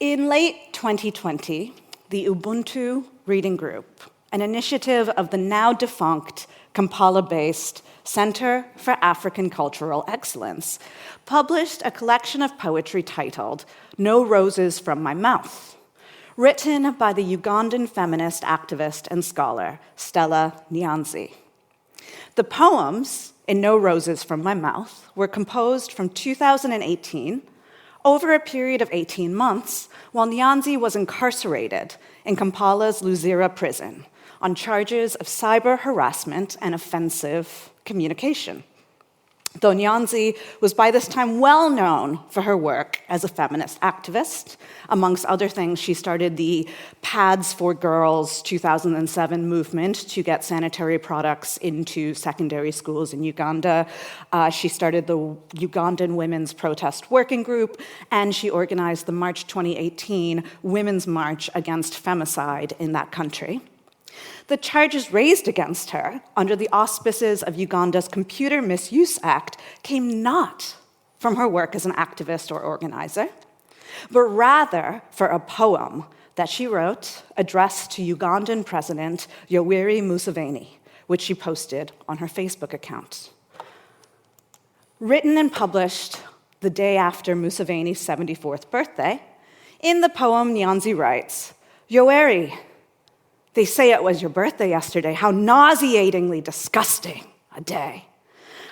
In late 2020, the Ubuntu Reading Group, an initiative of the now-defunct Kampala-based Center for African Cultural Excellence, published a collection of poetry titled No Roses from My Mouth, written by the Ugandan feminist activist and scholar Stella Nyanzi. The poems in No Roses from My Mouth were composed from 2018 over a period of 18 months while Nyanzi was incarcerated in Kampala's Luzira prison on charges of cyber harassment and offensive communication. Though Nyanzi was by this time well known for her work as a feminist activist, amongst other things, she started the Pads for Girls 2007 movement to get sanitary products into secondary schools in Uganda. She started the Ugandan Women's Protest Working Group, and she organized the March 2018 Women's March against femicide in that country. The charges raised against her under the auspices of Uganda's Computer Misuse Act came not from her work as an activist or organizer, but rather for a poem that she wrote addressed to Ugandan President Yoweri Museveni, which she posted on her Facebook account. Written and published the day after Museveni's 74th birthday, in the poem Nyanzi writes, "Yoweri, they say it was your birthday yesterday. How nauseatingly disgusting a day.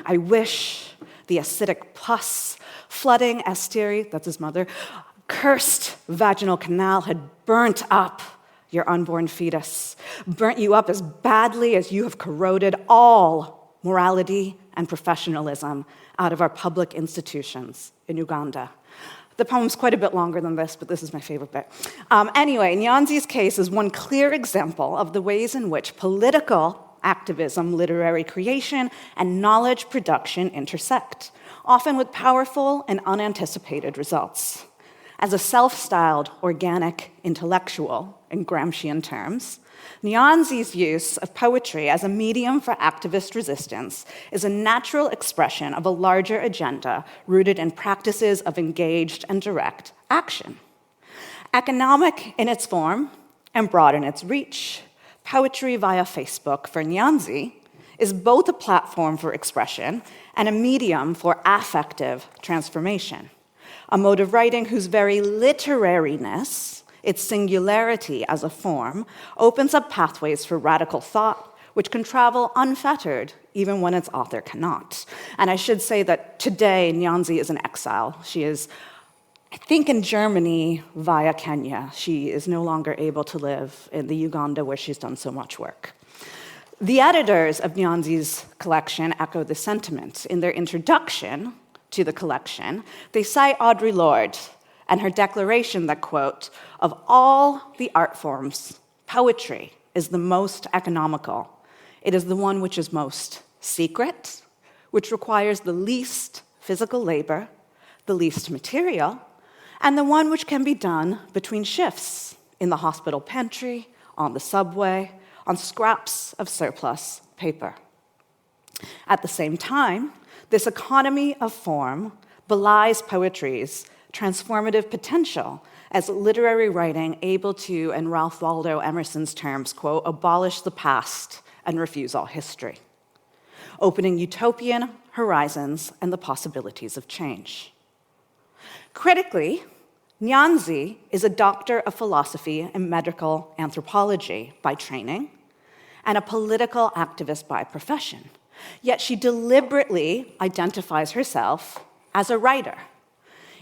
I wish the acidic pus, flooding Esteri, that's his mother, cursed vaginal canal had burnt up your unborn fetus, burnt you up as badly as you have corroded all morality and professionalism out of our public institutions in Uganda." The poem's quite a bit longer than this, but this is my favorite bit. Anyway, Nyanzi's case is one clear example of the ways in which political activism, literary creation, and knowledge production intersect, often with powerful and unanticipated results. As a self-styled organic intellectual, in Gramscian terms, Nyanzi's use of poetry as a medium for activist resistance is a natural expression of a larger agenda rooted in practices of engaged and direct action. Economic in its form and broad in its reach, poetry via Facebook for Nyanzi is both a platform for expression and a medium for affective transformation, a mode of writing whose very literariness, its singularity as a form, opens up pathways for radical thought, which can travel unfettered even when its author cannot. And I should say that today, Nyanzi is in exile. She is, I think, in Germany via Kenya. She is no longer able to live in the Uganda where she's done so much work. The editors of Nyanzi's collection echo this sentiment. In their introduction to the collection, they cite Audre Lorde and her declaration that, quote, "Of all the art forms, poetry is the most economical. It is the one which is most secret, which requires the least physical labor, the least material, and the one which can be done between shifts, in the hospital pantry, on the subway, on scraps of surplus paper." At the same time, this economy of form belies poetry's transformative potential as literary writing able to, in Ralph Waldo Emerson's terms, quote, "abolish the past and refuse all history," opening utopian horizons and the possibilities of change. Critically, Nyanzi is a doctor of philosophy and medical anthropology by training and a political activist by profession, yet she deliberately identifies herself as a writer.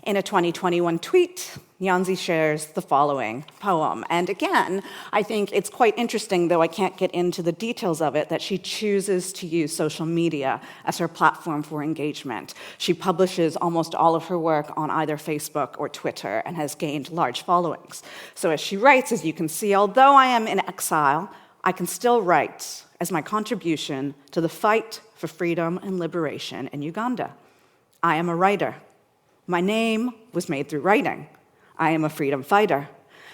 In a 2021 tweet, Nyanzi shares the following poem. And again, I think it's quite interesting, though I can't get into the details of it, that she chooses to use social media as her platform for engagement. She publishes almost all of her work on either Facebook or Twitter and has gained large followings. So as she writes, as you can see, "Although I am in exile, I can still write as my contribution to the fight for freedom and liberation in Uganda. I am a writer. My name was made through writing. I am a freedom fighter.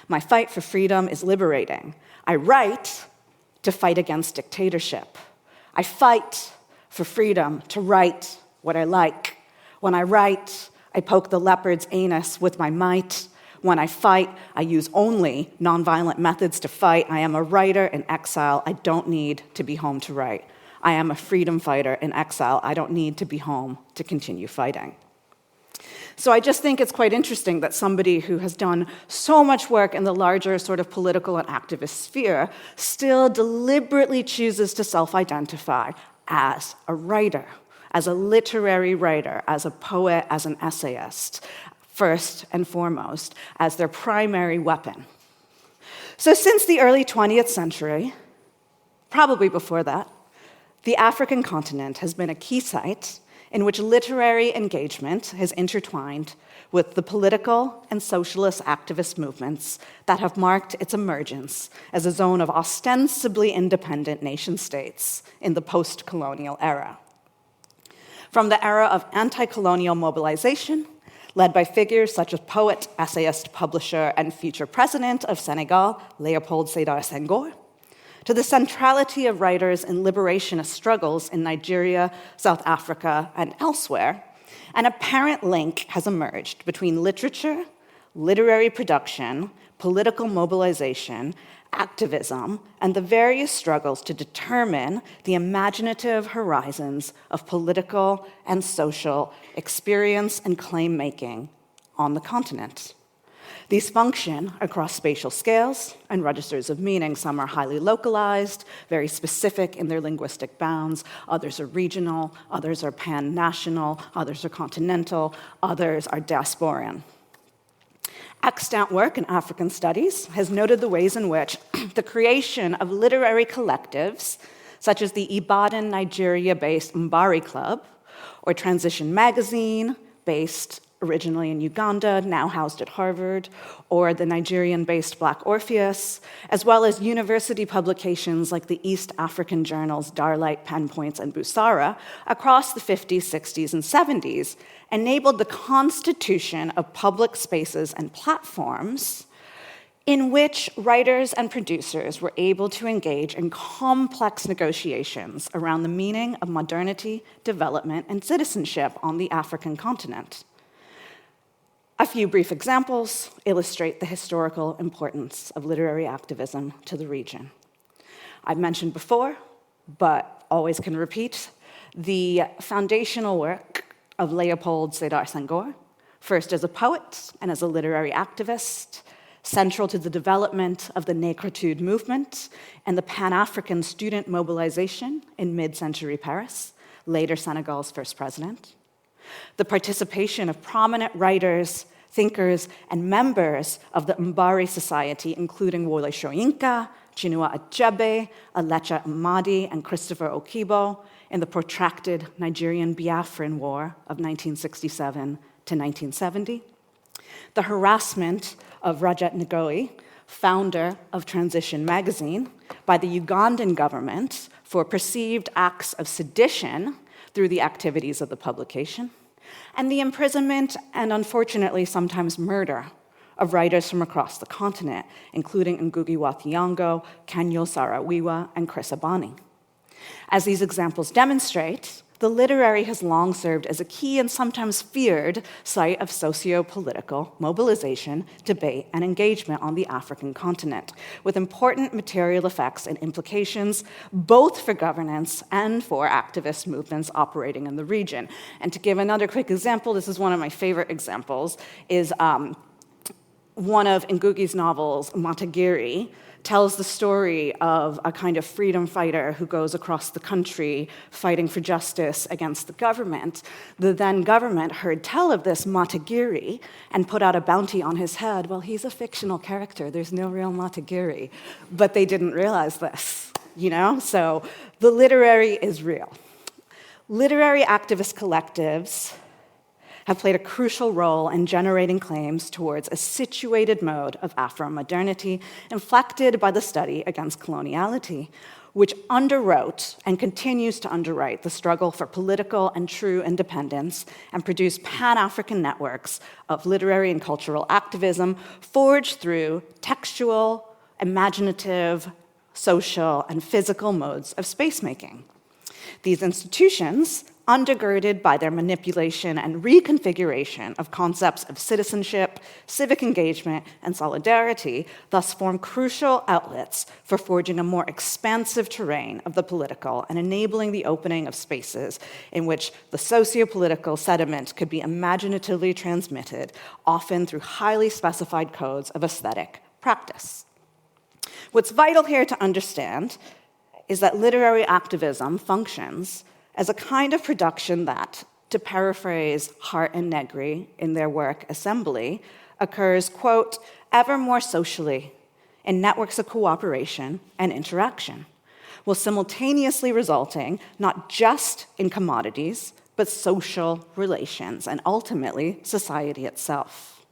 My fight for freedom is liberating. I write to fight against dictatorship. I fight for freedom to write what I like. When I write, I poke the leopard's anus with my might. When I fight, I use only nonviolent methods to fight. I am a writer in exile. I don't need to be home to write. I am a freedom fighter in exile. I don't need to be home to continue fighting. So I just think it's quite interesting that somebody who has done so much work in the larger sort of political and activist sphere still deliberately chooses to self-identify as a writer, as a literary writer, as a poet, as an essayist, first and foremost, as their primary weapon. So since the early 20th century, probably before that, the African continent has been a key site in which literary engagement has intertwined with the political and socialist activist movements that have marked its emergence as a zone of ostensibly independent nation-states in the post-colonial era. From the era of anti-colonial mobilization, led by figures such as poet, essayist, publisher, and future president of Senegal, Léopold Sédar Senghor, to the centrality of writers in liberationist struggles in Nigeria, South Africa, and elsewhere, an apparent link has emerged between literature, literary production, political mobilization, activism, and the various struggles to determine the imaginative horizons of political and social experience and claim-making on the continent. These function across spatial scales and registers of meaning. Some are highly localized, very specific in their linguistic bounds. Others are regional, others are pan-national, others are continental, others are diasporan. Extant work in African studies has noted the ways in which the creation of literary collectives, such as the Ibadan, Nigeria-based Mbari Club, or Transition Magazine, based originally in Uganda, now housed at Harvard, or the Nigerian-based Black Orpheus, as well as university publications like the East African journals Darlight, Penpoints, and Busara across the 50s, 60s, and 70s, enabled the constitution of public spaces and platforms in which writers and producers were able to engage in complex negotiations around the meaning of modernity, development, and citizenship on the African continent. A few brief examples illustrate the historical importance of literary activism to the region. I've mentioned before, but always can repeat, the foundational work of Léopold Sédar Senghor, first as a poet and as a literary activist, central to the development of the Négritude movement and the Pan-African student mobilization in mid-century Paris, later Senegal's first president. The participation of prominent writers, thinkers, and members of the Mbari Society, including Wole Soyinka, Chinua Achebe, Alecha Amadi, and Christopher Okigbo, in the protracted Nigerian Biafran War of 1967 to 1970. The harassment of Rajat Ngoyi, founder of Transition Magazine, by the Ugandan government for perceived acts of sedition through the activities of the publication, and the imprisonment and, unfortunately, sometimes murder of writers from across the continent, including Ngugi wa Thiong'o, Kenyo Sarawiwa, and Chris Abani. As these examples demonstrate, the literary has long served as a key and sometimes feared site of socio-political mobilization, debate, and engagement on the African continent, with important material effects and implications both for governance and for activist movements operating in the region. And to give another quick example, this is one of my favorite examples, is one of Ngugi's novels, Matagiri, tells the story of a kind of freedom fighter who goes across the country fighting for justice against the government. The then government heard tell of this Matagiri and put out a bounty on his head. Well, he's a fictional character. There's no real Matagiri. But they didn't realize this, you know? So the literary is real. Literary activist collectives have played a crucial role in generating claims towards a situated mode of Afro-modernity inflected by the study against coloniality, which underwrote and continues to underwrite the struggle for political and true independence and produced Pan-African networks of literary and cultural activism forged through textual, imaginative, social, and physical modes of space-making. These institutions, undergirded by their manipulation and reconfiguration of concepts of citizenship, civic engagement, and solidarity, thus form crucial outlets for forging a more expansive terrain of the political and enabling the opening of spaces in which the socio-political sediment could be imaginatively transmitted, often through highly specified codes of aesthetic practice. What's vital here to understand is that literary activism functions as a kind of production that, to paraphrase Hart and Negri in their work Assembly, occurs, quote, ever more socially in networks of cooperation and interaction, while simultaneously resulting not just in commodities, but social relations and ultimately society itself.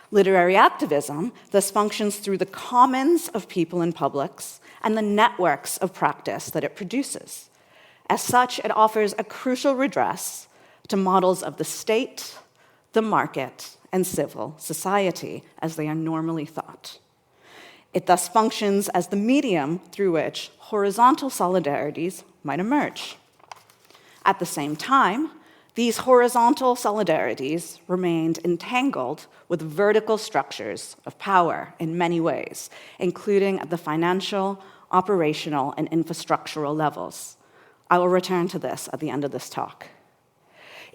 Literary activism thus functions through the commons of people and publics and the networks of practice that it produces. As such, it offers a crucial redress to models of the state, the market, and civil society as they are normally thought. It thus functions as the medium through which horizontal solidarities might emerge. At the same time, these horizontal solidarities remained entangled with vertical structures of power in many ways, including at the financial, operational, and infrastructural levels. I will return to this at the end of this talk.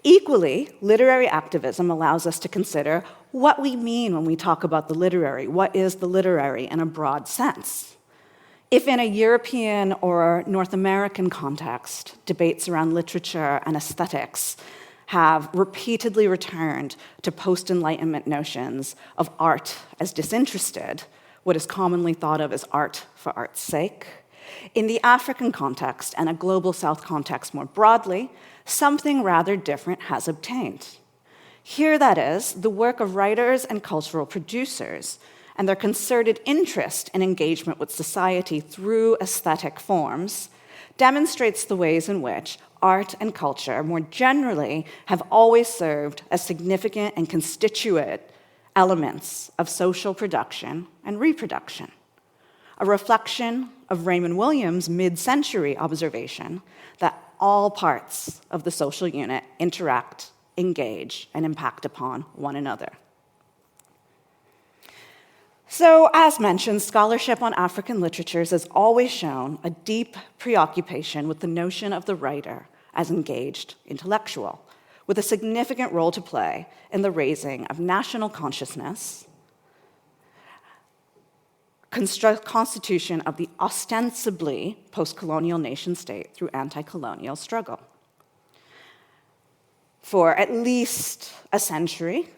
Equally, literary activism allows us to consider what we mean when we talk about the literary. What is the literary in a broad sense? If in a European or North American context, debates around literature and aesthetics have repeatedly returned to post-Enlightenment notions of art as disinterested, what is commonly thought of as art for art's sake, in the African context and a global South context more broadly, something rather different has obtained. Here, that is, the work of writers and cultural producers and their concerted interest and engagement with society through aesthetic forms demonstrates the ways in which art and culture, more generally, have always served as significant and constituent elements of social production and reproduction. A reflection of Raymond Williams' mid-century observation that all parts of the social unit interact, engage, and impact upon one another. So, as mentioned, scholarship on African literatures has always shown a deep preoccupation with the notion of the writer as engaged intellectual, with a significant role to play in the raising of national consciousness, constitution of the ostensibly post-colonial nation-state through anti-colonial struggle. For at least a century,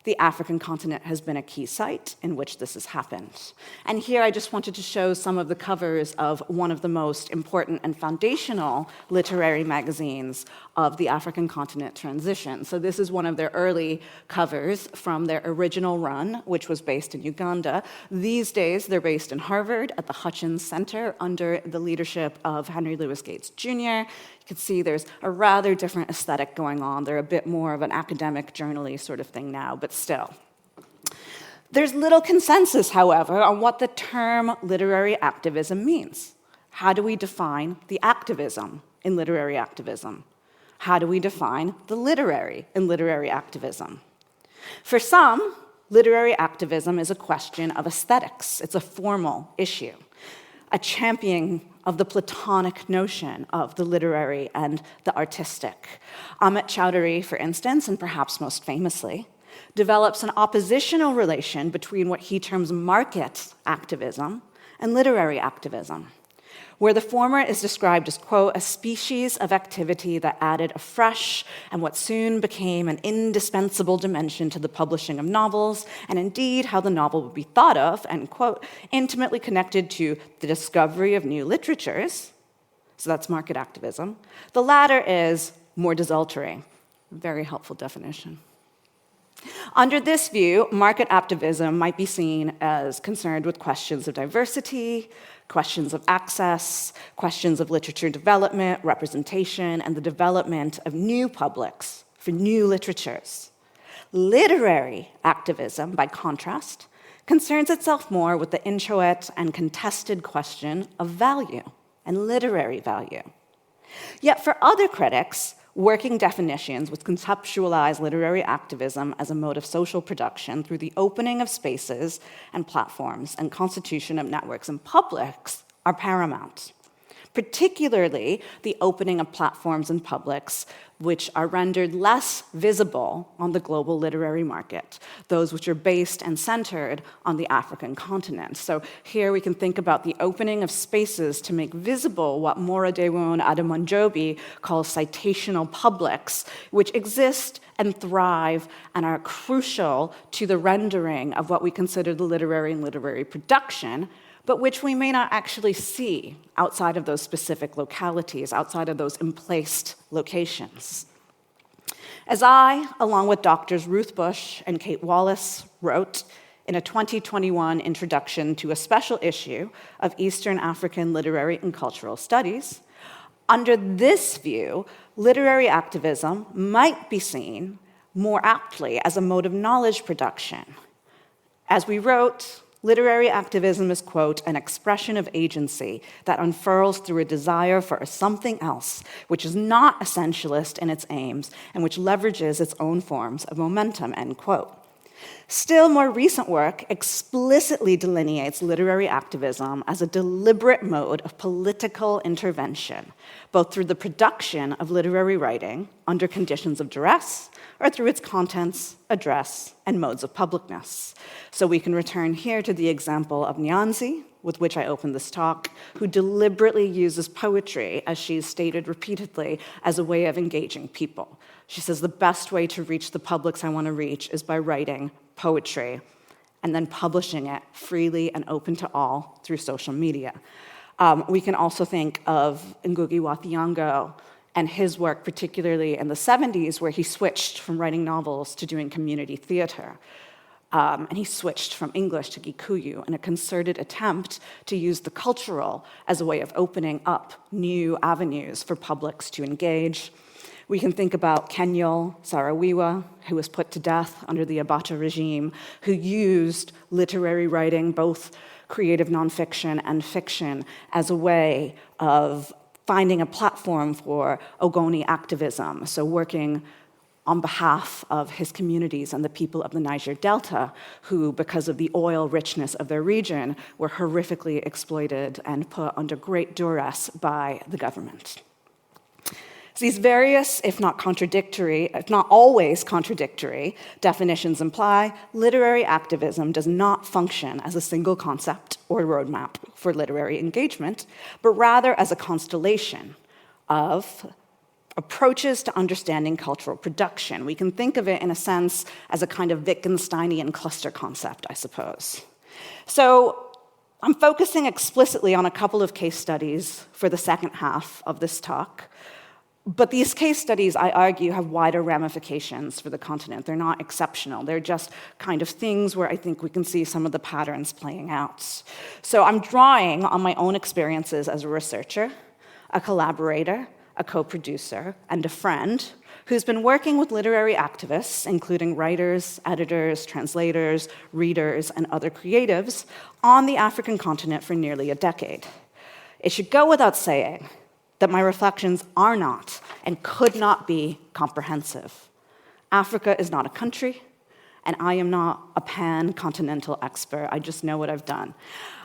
the African continent has been a key site in which this has happened. And here I just wanted to show some of the covers of one of the most important and foundational literary magazines of the African continent transition. So this is one of their early covers from their original run, which was based in Uganda. These days, they're based in Harvard at the Hutchins Center under the leadership of Henry Louis Gates Jr. You can see there's a rather different aesthetic going on. They're a bit more of an academic, journal-y sort of thing now, but still. There's little consensus, however, on what the term literary activism means. How do we define the activism in literary activism? How do we define the literary in literary activism? For some, literary activism is a question of aesthetics. It's a formal issue, a championing of the Platonic notion of the literary and the artistic. Amit Chowdhury, for instance, and perhaps most famously, develops an oppositional relation between what he terms market activism and literary activism, where the former is described as, quote, a species of activity that added a fresh and what soon became an indispensable dimension to the publishing of novels, and indeed how the novel would be thought of, and, quote, intimately connected to the discovery of new literatures. So that's market activism. The latter is more desultory. Very helpful definition. Under this view, market activism might be seen as concerned with questions of diversity, questions of access, questions of literature development, representation, and the development of new publics for new literatures. Literary activism, by contrast, concerns itself more with the inchoate and contested question of value and literary value. Yet for other critics, working definitions would conceptualize literary activism as a mode of social production through the opening of spaces and platforms and constitution of networks and publics are paramount. Particularly the opening of platforms and publics which are rendered less visible on the global literary market, those which are based and centered on the African continent. So here we can think about the opening of spaces to make visible what Moradewon Adamanjobi calls citational publics, which exist and thrive and are crucial to the rendering of what we consider the literary and literary production, but which we may not actually see outside of those specific localities, outside of those emplaced locations. As I, along with Doctors Ruth Bush and Kate Wallace, wrote in a 2021 introduction to a special issue of Eastern African Literary and Cultural Studies, under this view, literary activism might be seen more aptly as a mode of knowledge production. As we wrote, literary activism is, quote, an expression of agency that unfurls through a desire for a something else, which is not essentialist in its aims and which leverages its own forms of momentum, end quote. Still, more recent work explicitly delineates literary activism as a deliberate mode of political intervention, both through the production of literary writing under conditions of duress or through its contents, address, and modes of publicness. So we can return here to the example of Nyanzi, with which I opened this talk, who deliberately uses poetry, as she's stated repeatedly, as a way of engaging people. She says, the best way to reach the publics I want to reach is by writing poetry and then publishing it freely and open to all through social media. We can also think of Ngugi wa Thiong'o and his work, particularly in the 70s, where he switched from writing novels to doing community theater. And he switched from English to Gikuyu in a concerted attempt to use the cultural as a way of opening up new avenues for publics to engage. We can think about Kenyol Sarawiwa, who was put to death under the Abacha regime, who used literary writing, both creative nonfiction and fiction, as a way of finding a platform for Ogoni activism, so working on behalf of his communities and the people of the Niger Delta, who, because of the oil richness of their region, were horrifically exploited and put under great duress by the government. So these various, if not always contradictory, definitions imply literary activism does not function as a single concept or roadmap for literary engagement, but rather as a constellation of approaches to understanding cultural production. We can think of it, in a sense, as a kind of Wittgensteinian cluster concept, I suppose. So I'm focusing explicitly on a couple of case studies for the second half of this talk. But these case studies, I argue, have wider ramifications for the continent. They're not exceptional. They're just kind of things where I think we can see some of the patterns playing out. So I'm drawing on my own experiences as a researcher, a collaborator, a co-producer, and a friend who's been working with literary activists, including writers, editors, translators, readers, and other creatives, on the African continent for nearly a decade. It should go without saying that my reflections are not and could not be comprehensive. Africa is not a country, and I am not a pan-continental expert. I just know what I've done.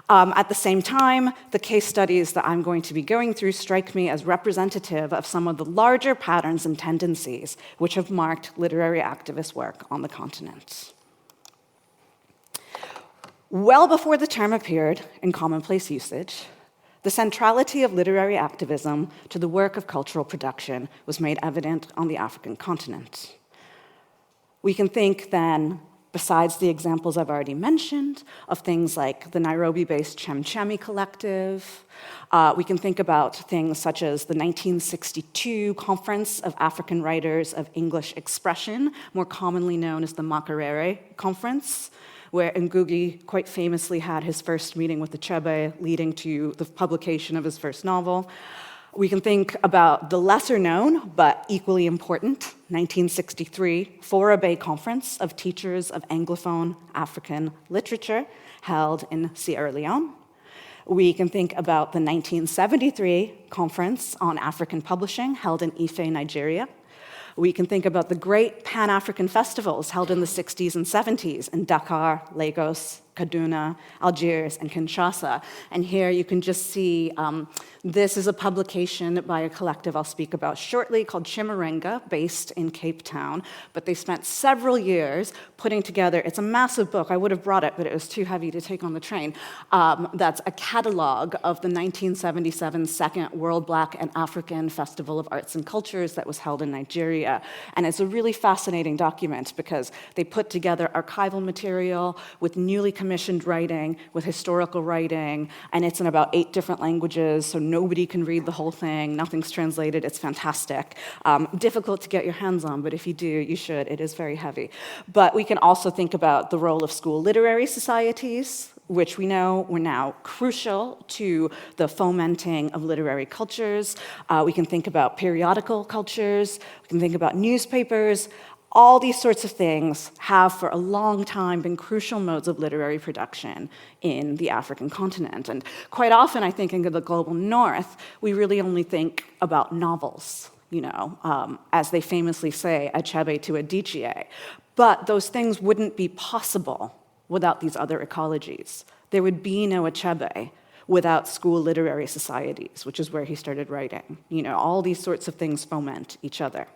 At the same time, the case studies that I'm going to be going through strike me as representative of some of the larger patterns and tendencies which have marked literary activist work on the continent. Well before the term appeared in commonplace usage, the centrality of literary activism to the work of cultural production was made evident on the African continent. We can think then, besides the examples I've already mentioned, of things like the Nairobi-based Chemchemi Collective. We can think about things such as the 1962 Conference of African Writers of English Expression, more commonly known as the Makerere Conference, where Ngugi quite famously had his first meeting with Achebe, leading to the publication of his first novel. We can think about the lesser-known, but equally important, 1963 Fora Bay Conference of Teachers of Anglophone African Literature, held in Sierra Leone. We can think about the 1973 Conference on African Publishing held in Ife, Nigeria. We can think about the great Pan-African festivals held in the 60s and 70s in Dakar, Lagos, Kaduna, Algiers, and Kinshasa. And here you can just see, this is a publication by a collective I'll speak about shortly called Chimureng, based in Cape Town. But they spent several years putting together, it's a massive book, I would have brought it, but it was too heavy to take on the train. That's a catalog of the 1977 Second World Black and African Festival of Arts and Cultures that was held in Nigeria. And it's a really fascinating document because they put together archival material with newly commissioned writing, with historical writing, and it's in about 8 different languages, so nobody can read the whole thing, nothing's translated, it's fantastic. Difficult to get your hands on, but if you do, you should, it is very heavy. But we can also think about the role of school literary societies, which we know were now crucial to the fomenting of literary cultures. We can think about periodical cultures, we can think about newspapers. All these sorts of things have for a long time been crucial modes of literary production in the African continent. And quite often, I think, in the global north, we really only think about novels, as they famously say, Achebe to Adichie. But those things wouldn't be possible without these other ecologies. There would be no Achebe without school literary societies, which is where he started writing. All these sorts of things foment each other.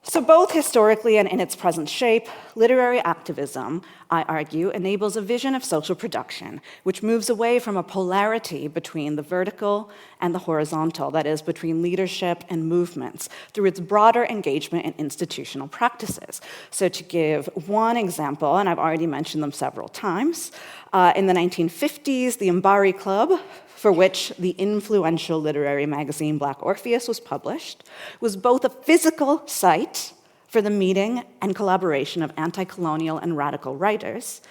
So both historically and in its present shape, literary activism, I argue, enables a vision of social production which moves away from a polarity between the vertical and the horizontal, that is, between leadership and movements, through its broader engagement in institutional practices. So to give one example, and I've already mentioned them several times, in the 1950s, the Mbari Club, for which the influential literary magazine Black Orpheus was published, was both a physical site for the meeting and collaboration of anti-colonial and radical writers,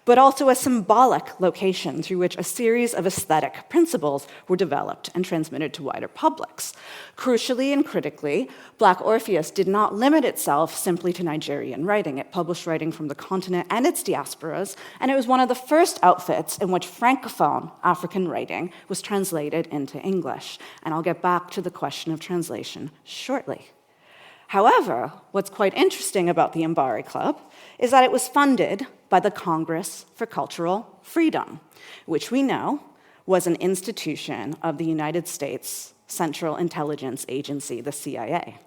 but also a symbolic location through which a series of aesthetic principles were developed and transmitted to wider publics. Crucially and critically, Black Orpheus did not limit itself simply to Nigerian writing. It published writing from the continent and its diasporas, and it was one of the first outfits in which Francophone African writing was translated into English. And I'll get back to the question of translation shortly. However, what's quite interesting about the Mbari Club is that it was funded by the Congress for Cultural Freedom, which we know was an institution of the United States Central Intelligence Agency, the CIA.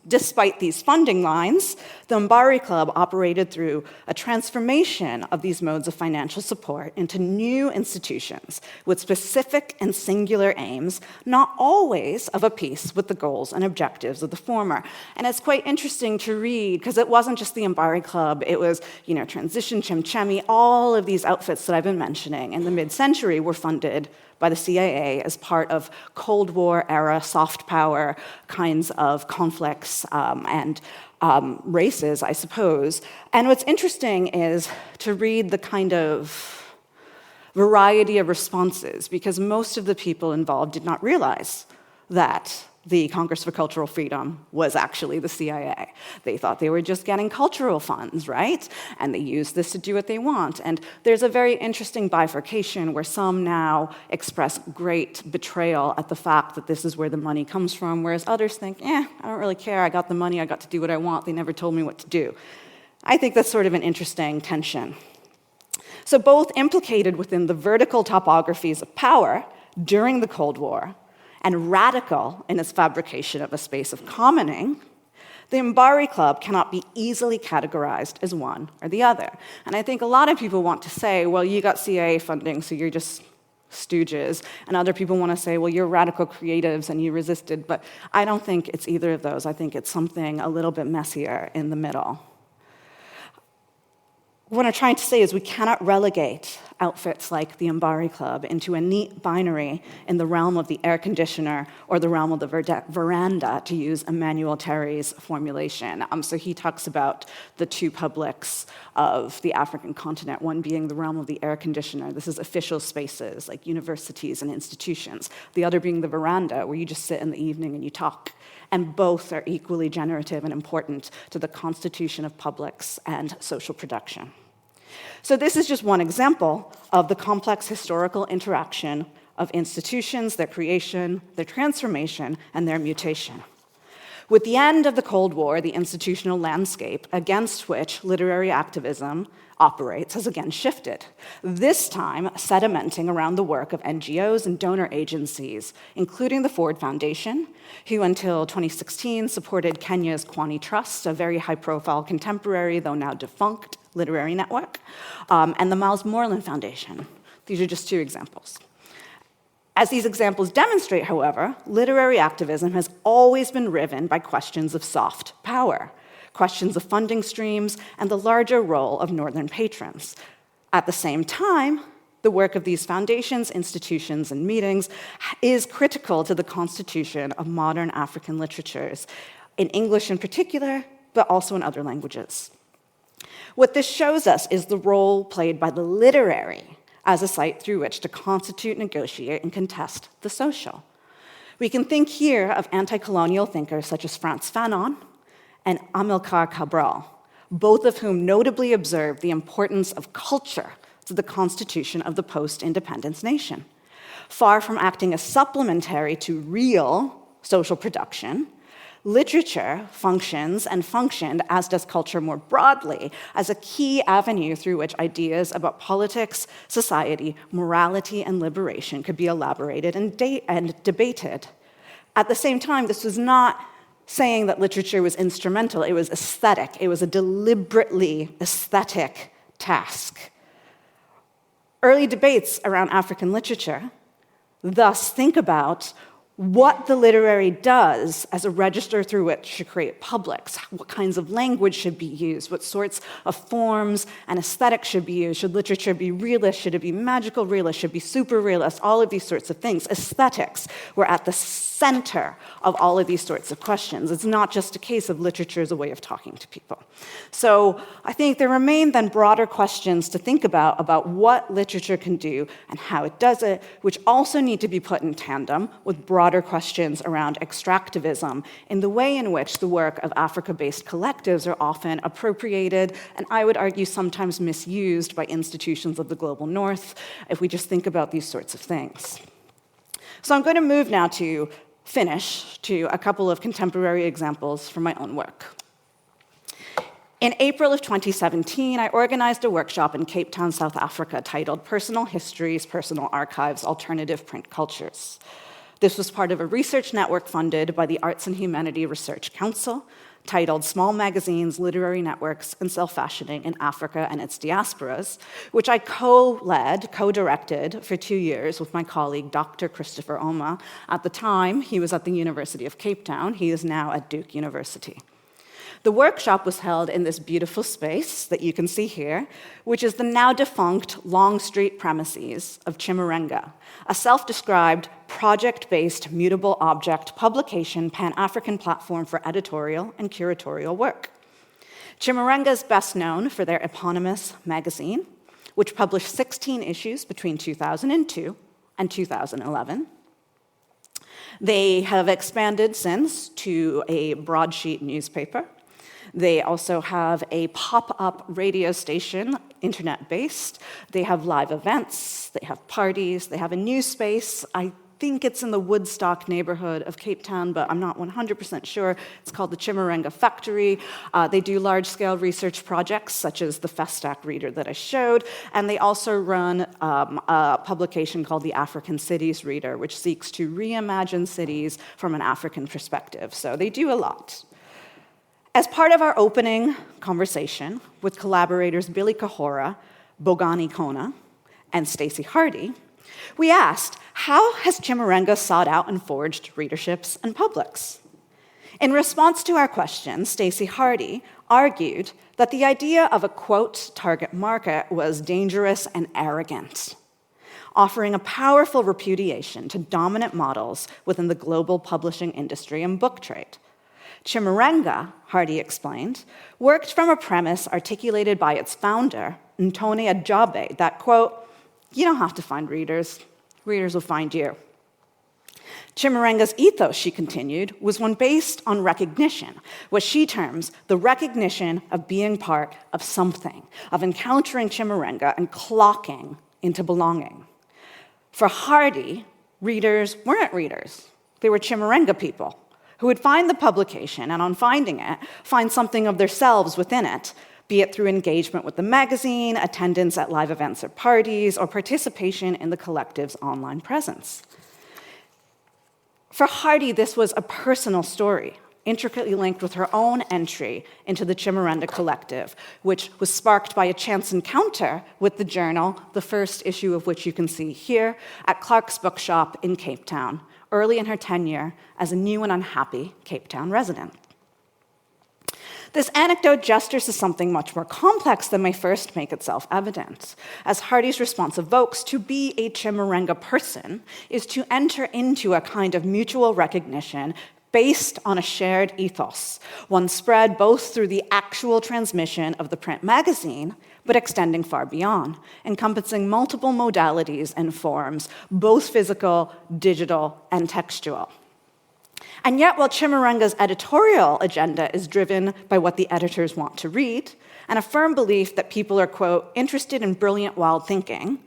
Despite these funding lines, the Mbari Club operated through a transformation of these modes of financial support into new institutions with specific and singular aims, not always of a piece with the goals and objectives of the former. And it's quite interesting to read, because it wasn't just the Mbari Club, it was, Transition, Chemchemi, all of these outfits that I've been mentioning in the mid-century were funded by the CIA as part of Cold War era soft power kinds of conflicts and races, I suppose. And what's interesting is to read the kind of variety of responses, because most of the people involved did not realize that the Congress for Cultural Freedom was actually the CIA. They thought they were just getting cultural funds, right? And they used this to do what they want. And there's a very interesting bifurcation where some now express great betrayal at the fact that this is where the money comes from, whereas others think, I don't really care, I got the money, I got to do what I want, they never told me what to do. I think that's sort of an interesting tension. So both implicated within the vertical topographies of power during the Cold War, and radical in its fabrication of a space of commoning, the Mbari Club cannot be easily categorized as one or the other. And I think a lot of people want to say, well, you got CIA funding, so you're just stooges. And other people want to say, well, you're radical creatives and you resisted. But I don't think it's either of those. I think it's something a little bit messier in the middle. What I'm trying to say is we cannot relegate outfits like the Mbari Club into a neat binary in the realm of the air conditioner or the realm of the veranda, to use Emmanuel Terry's formulation. So he talks about the two publics of the African continent, one being the realm of the air conditioner. This is official spaces like universities and institutions. The other being the veranda, where you just sit in the evening and you talk. And both are equally generative and important to the constitution of publics and social production. So this is just one example of the complex historical interaction of institutions, their creation, their transformation, and their mutation. With the end of the Cold War, the institutional landscape against which literary activism operates has again shifted, this time sedimenting around the work of NGOs and donor agencies, including the Ford Foundation, who until 2016 supported Kenya's Kwani Trust, a very high-profile contemporary, though now defunct, literary network, and the Miles Moreland Foundation. These are just two examples. As these examples demonstrate, however, literary activism has always been driven by questions of soft power, questions of funding streams, and the larger role of Northern patrons. At the same time, the work of these foundations, institutions, and meetings is critical to the constitution of modern African literatures, in English in particular, but also in other languages. What this shows us is the role played by the literary as a site through which to constitute, negotiate, and contest the social. We can think here of anti-colonial thinkers such as Frantz Fanon and Amilcar Cabral, both of whom notably observed the importance of culture to the constitution of the post-independence nation. Far from acting as supplementary to real social production, literature functions and functioned, as does culture more broadly, as a key avenue through which ideas about politics, society, morality, and liberation could be elaborated and debated. At the same time, this was not saying that literature was instrumental, it was aesthetic. It was a deliberately aesthetic task. Early debates around African literature thus think about what the literary does as a register through which to create publics, what kinds of language should be used, what sorts of forms and aesthetics should be used, should literature be realist, should it be magical realist, should it be super realist, all of these sorts of things. Aesthetics were at the center of all of these sorts of questions. It's not just a case of literature as a way of talking to people. So I think there remain then broader questions to think about what literature can do and how it does it, which also need to be put in tandem with broader questions around extractivism in the way in which the work of Africa-based collectives are often appropriated and I would argue sometimes misused by institutions of the global north if we just think about these sorts of things. So I'm going to move now to finish to a couple of contemporary examples from my own work. In April of 2017, I organized a workshop in Cape Town, South Africa, titled Personal Histories, Personal Archives, Alternative Print Cultures. This was part of a research network funded by the Arts and Humanity Research Council, titled Small Magazines, Literary Networks, and Self-Fashioning in Africa and Its Diasporas, which I co-led, co-directed for 2 years with my colleague, Dr. Christopher Oma. At the time, he was at the University of Cape Town. He is now at Duke University. The workshop was held in this beautiful space that you can see here, which is the now defunct Long Street premises of Chimureng, a self-described project-based mutable object publication Pan-African platform for editorial and curatorial work. Chimureng is best known for their eponymous magazine, which published 16 issues between 2002 and 2011. They have expanded since to a broadsheet newspaper. They also have a pop-up radio station, internet-based. They have live events, they have parties, they have a new space. I think it's in the Woodstock neighborhood of Cape Town, but I'm not 100% sure. It's called the Chimureng Factory. They do large-scale research projects, such as the Festac Reader that I showed, and they also run a publication called the African Cities Reader, which seeks to reimagine cities from an African perspective. So they do a lot. As part of our opening conversation with collaborators Billy Kahora, Bogani Kona, and Stacey Hardy, we asked, how has Chimureng sought out and forged readerships and publics? In response to our question, Stacey Hardy argued that the idea of a, quote, target market was dangerous and arrogant, offering a powerful repudiation to dominant models within the global publishing industry and book trade. Chimureng, Hardy explained, worked from a premise articulated by its founder, Ntoni Ajabe, that, quote, you don't have to find readers, readers will find you. Chimurenga's ethos, she continued, was one based on recognition, what she terms the recognition of being part of something, of encountering Chimurenga and clocking into belonging. For Hardy, readers weren't readers. They were Chimurenga people who would find the publication and, on finding it, find something of themselves within it, be it through engagement with the magazine, attendance at live events or parties, or participation in the collective's online presence. For Hardy, this was a personal story, intricately linked with her own entry into the Chimurenda collective, which was sparked by a chance encounter with the journal, the first issue of which you can see here, at Clark's Bookshop in Cape Town, early in her tenure as a new and unhappy Cape Town resident. This anecdote gestures to something much more complex than may first make itself evident, as Hardy's response evokes to be a Chimurenga person is to enter into a kind of mutual recognition based on a shared ethos, one spread both through the actual transmission of the print magazine, but extending far beyond, encompassing multiple modalities and forms, both physical, digital, and textual. And yet, while Chimurenga's editorial agenda is driven by what the editors want to read, and a firm belief that people are, quote, interested in brilliant, wild thinking,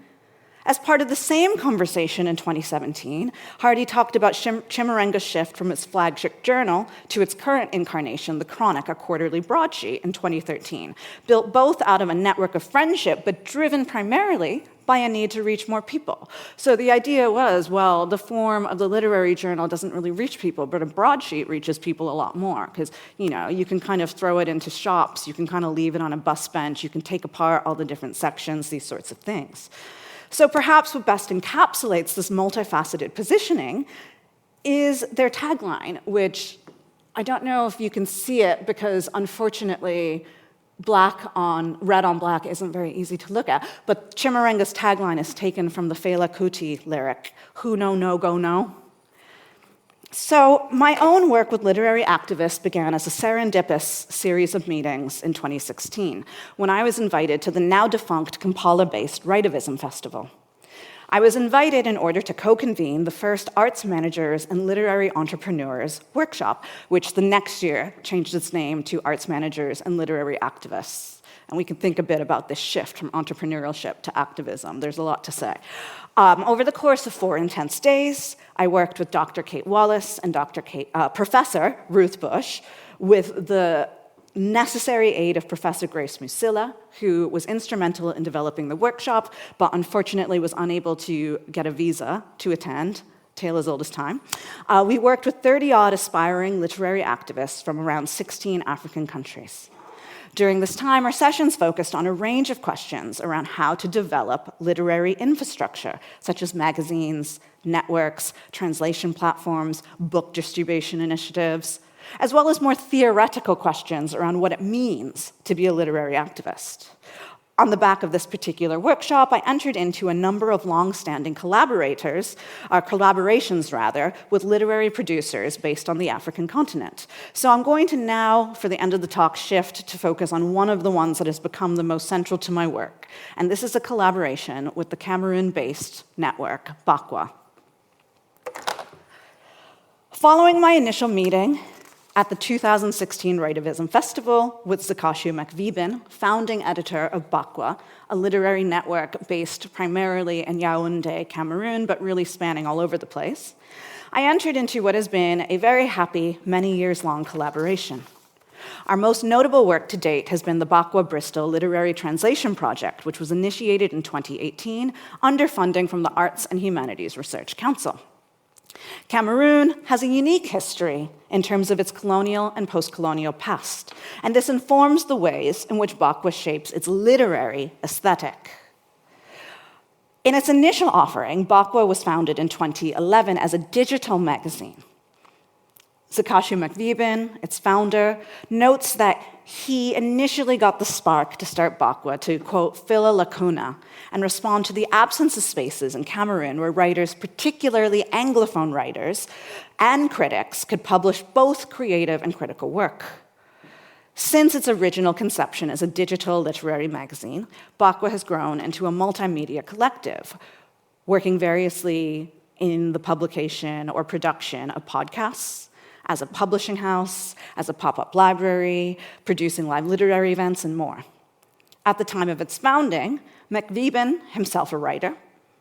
as part of the same conversation in 2017, Hardy talked about Chimurenga's shift from its flagship journal to its current incarnation, The Chronic, a quarterly broadsheet in 2013, built both out of a network of friendship, but driven primarily by a need to reach more people. So the idea was, well, the form of the literary journal doesn't really reach people, but a broadsheet reaches people a lot more, because, you can kind of throw it into shops, you can kind of leave it on a bus bench, you can take apart all the different sections, these sorts of things. So perhaps what best encapsulates this multifaceted positioning is their tagline, which I don't know if you can see it because, unfortunately, red on black isn't very easy to look at, but Chimurenga's tagline is taken from the Fela Kuti lyric, "Who know no go no." So my own work with literary activists began as a serendipitous series of meetings in 2016, when I was invited to the now-defunct Kampala-based Writivism Festival. I was invited in order to co-convene the first Arts Managers and Literary Entrepreneurs workshop, which the next year changed its name to Arts Managers and Literary Activists. And we can think a bit about this shift from entrepreneurship to activism. There's a lot to say. Over the course of 4 intense days, I worked with Dr. Kate Wallace and Professor Ruth Bush with the necessary aid of Professor Grace Musilla, who was instrumental in developing the workshop, but unfortunately was unable to get a visa to attend. Tale as old as time. We worked with 30-odd aspiring literary activists from around 16 African countries. During this time, our sessions focused on a range of questions around how to develop literary infrastructure, such as magazines, networks, translation platforms, book distribution initiatives, as well as more theoretical questions around what it means to be a literary activist. On the back of this particular workshop, I entered into a number of long-standing collaborations, with literary producers based on the African continent. So I'm going to now, for the end of the talk, shift to focus on one of the ones that has become the most central to my work. And this is a collaboration with the Cameroon-based network, Bakwa. Following my initial meeting at the 2016 Writivism Festival with Zakashu Makvibin, founding editor of Bakwa, a literary network based primarily in Yaoundé, Cameroon, but really spanning all over the place, I entered into what has been a very happy, many years-long collaboration. Our most notable work to date has been the Bakwa Bristol Literary Translation Project, which was initiated in 2018 under funding from the Arts and Humanities Research Council. Cameroon has a unique history in terms of its colonial and post-colonial past, and this informs the ways in which Bakwa shapes its literary aesthetic. In its initial offering, Bakwa was founded in 2011 as a digital magazine. Zakashu Makvibin, its founder, notes that he initially got the spark to start Bakwa to, quote, fill a lacuna and respond to the absence of spaces in Cameroon where writers, particularly Anglophone writers and critics, could publish both creative and critical work. Since its original conception as a digital literary magazine, Bakwa has grown into a multimedia collective, working variously in the publication or production of podcasts, as a publishing house, as a pop-up library, producing live literary events, and more. At the time of its founding, McVieben, himself a writer,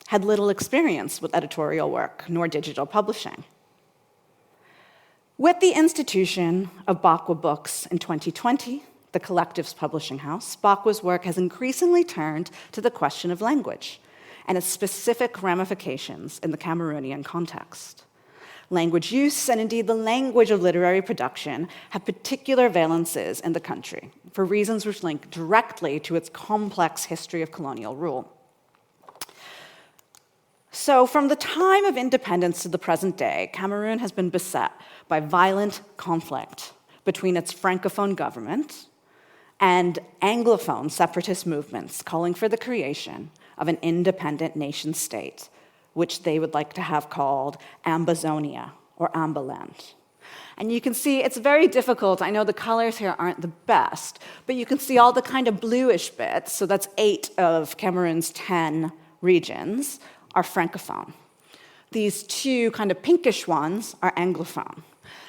had little experience with editorial work nor digital publishing. With the institution of Bakwa Books in 2020, the collective's publishing house, Bakwa's work has increasingly turned to the question of language and its specific ramifications in the Cameroonian context. Language use, and indeed the language of literary production, have particular valences in the country for reasons which link directly to its complex history of colonial rule. So from the time of independence to the present day, Cameroon has been beset by violent conflict between its Francophone government and Anglophone separatist movements calling for the creation of an independent nation-state, which they would like to have called Ambazonia or Ambaland. And you can see it's very difficult. I know the colors here aren't the best, but you can see all the kind of bluish bits, so that's 8 of Cameroon's 10 regions, are Francophone. These 2 kind of pinkish ones are Anglophone.